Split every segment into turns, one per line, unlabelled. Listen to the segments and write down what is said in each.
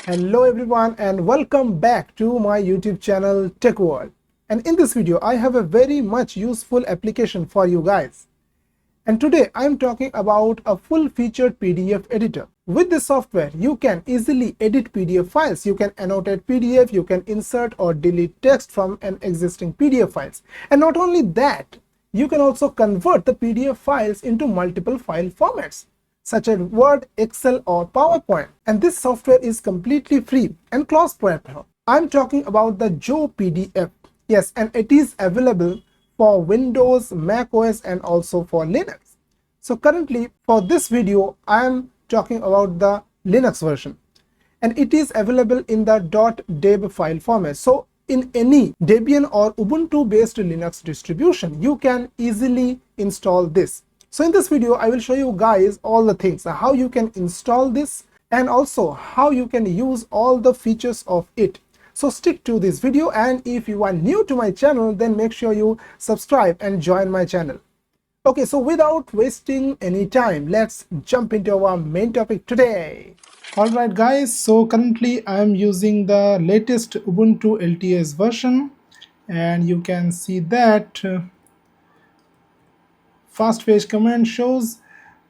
Hello everyone and welcome back to my YouTube channel TechWorld. And in this video I have a very much useful application for you guys. And today I am talking about a full-featured PDF editor. With this software you can easily edit PDF files. You can annotate PDF, you can insert or delete text from an existing PDF files. And not only that, you can also convert the PDF files into multiple file formats, such as Word, Excel or PowerPoint. And this software is completely free and cross-platform. I'm talking about the Jopdf. Yes, and it is available for Windows, Mac OS and also for Linux. So currently for this video, I am talking about the Linux version. And it is available in the .deb file format. So in any Debian or Ubuntu based Linux distribution, you can easily install this. So in this video, I will show you guys all the things, how you can install this and also how you can use all the features of it. So stick to this video, and if you are new to my channel, then make sure you subscribe and join my channel. Okay, so without wasting any time, let's jump into our main topic today. Alright guys, so currently I am using the latest Ubuntu LTS version, and you can see that fast page command shows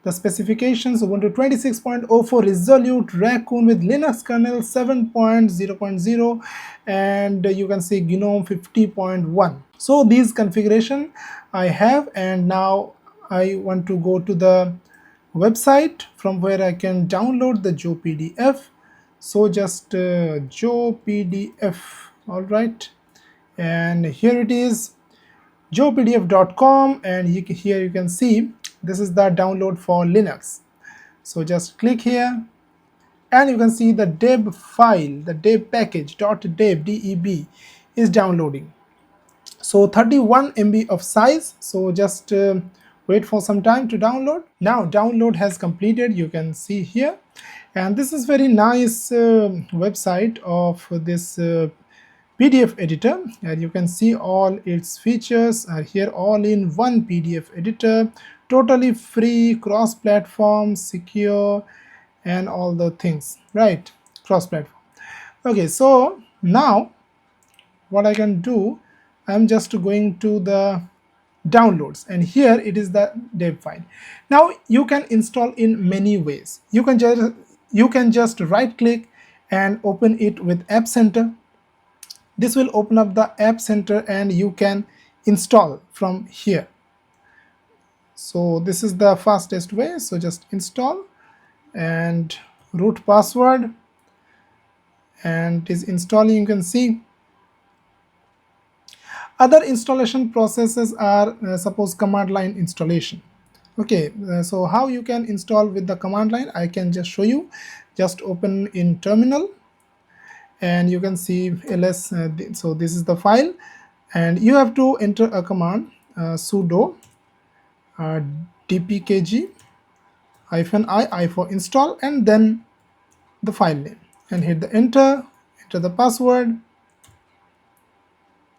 the specifications: Ubuntu 26.04 Resolute Raccoon with Linux kernel 7.0.0, and you can see GNOME 50.1. So these configuration I have, and now I want to go to the website from where I can download the Jopdf. So just Jopdf, all right, and here it is, jopdf.com, and here you can see this is the download for Linux. So just click here and you can see the deb file, the deb package .deb is downloading. So 31 MB of size. So just wait for some time to download. Now download has completed, you can see here, and this is very nice website of this PDF editor, and you can see all its features are here all in one PDF editor, totally free, cross-platform, secure and all the things, right? Cross-platform. Okay, so now what I can do, I'm just going to the downloads, and here it is the deb file. Now you can install in many ways. You can just right click and open it with App Center. This will open up the App Center and you can install from here. So this is the fastest way. So just install and root password, and it is installing. You can see other installation processes are suppose command line installation. Okay, so how you can install with the command line, I can just show you. Just open in terminal and you can see ls. So this is the file, and you have to enter a command sudo dpkg -i for install, and then the file name, and hit the enter the password,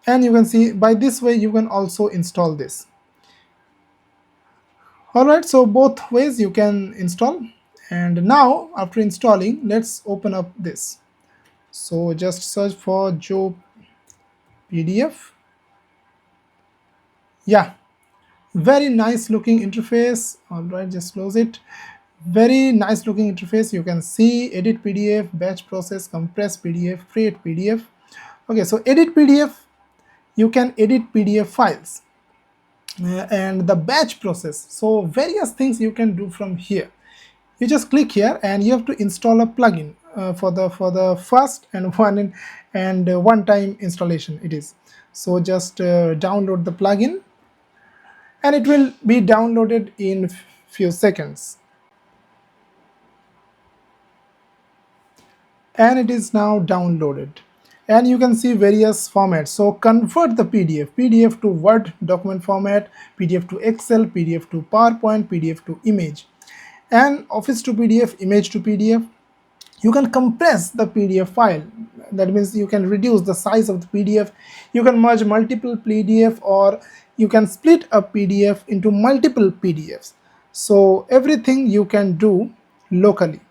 and you can see by this way you can also install this. Alright, so both ways you can install. And now after installing, let's open up this. So just search for Jopdf. Yeah, very nice looking interface. All right, just close it. Very nice looking interface. You can see edit PDF, batch process, compress PDF, create PDF. Okay, so edit PDF, you can edit PDF files, and the batch process. So various things you can do from here. You just click here and you have to install a plugin for the first and one time installation it is. So just download the plugin and it will be downloaded in few seconds, and it is now downloaded. And you can see various formats. So convert the PDF to Word document format, PDF to Excel, PDF to PowerPoint, PDF to image, and Office to PDF, image to PDF. You can compress the PDF file. That means you can reduce the size of the PDF. You can merge multiple PDF, or you can split a PDF into multiple PDFs. So everything you can do locally.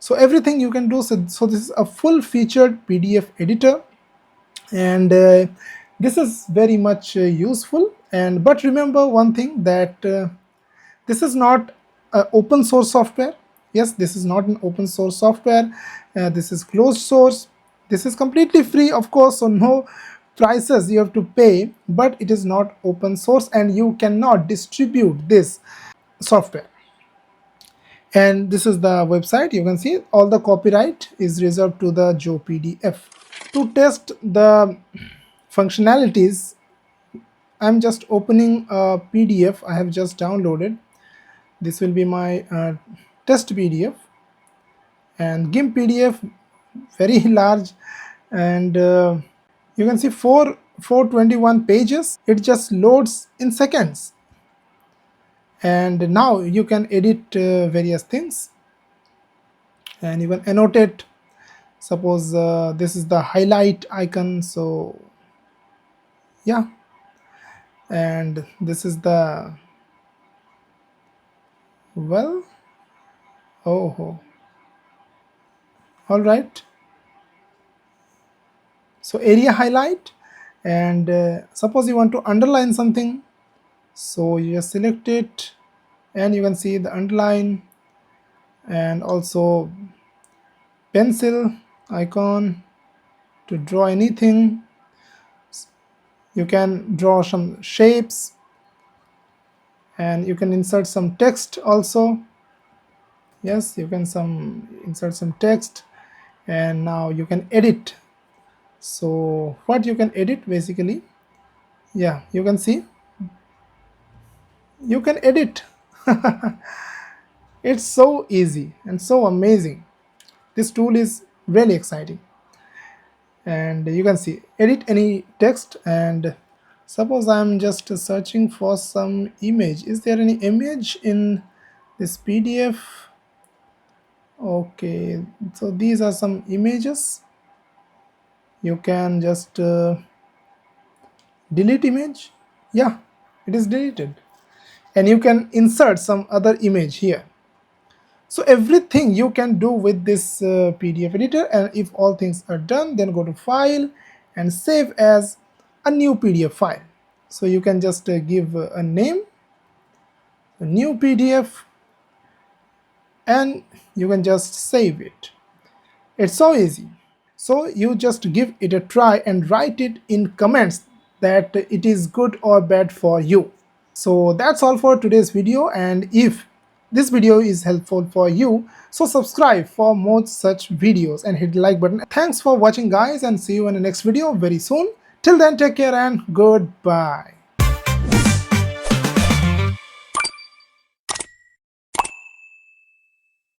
So everything you can do. So this is a full featured PDF editor, and this is very much useful. And but remember one thing, that this is not open source software. Yes, this is not an open source software. This is closed source. This is completely free, of course, so no prices you have to pay, but it is not open source and you cannot distribute this software. And this is the website. You can see all the copyright is reserved to the Jopdf. To test the functionalities, I'm just opening a PDF I have just downloaded. This will be my test PDF, and GIMP PDF, very large, and you can see 421 pages. It just loads in seconds, and now you can edit various things, and you can annotate. Suppose this is the highlight icon, so yeah, and this is the, well, oh, all right. So area highlight, and suppose you want to underline something, so you just select it and you can see the underline, and also pencil icon to draw anything. You can draw some shapes, and you can insert some text also. Yes, you can insert some text, and now you can edit. So what you can edit basically, yeah, you can see you can edit. It's so easy and so amazing. This tool is really exciting, and you can see edit any text. And suppose I'm just searching for some image. Is there any image in this PDF? Okay, so these are some images. You can just delete image. Yeah, it is deleted, and you can insert some other image here. So everything you can do with this PDF editor, and if all things are done, then go to file and save as a new PDF file. So you can just give a name, a new PDF, and you can just save it. It's so easy. So you just give it a try and write it in comments that it is good or bad for you. So that's all for today's video, and if this video is helpful for you, so subscribe for more such videos and hit the like button. Thanks for watching guys, and see you in the next video very soon. Till then, take care and goodbye.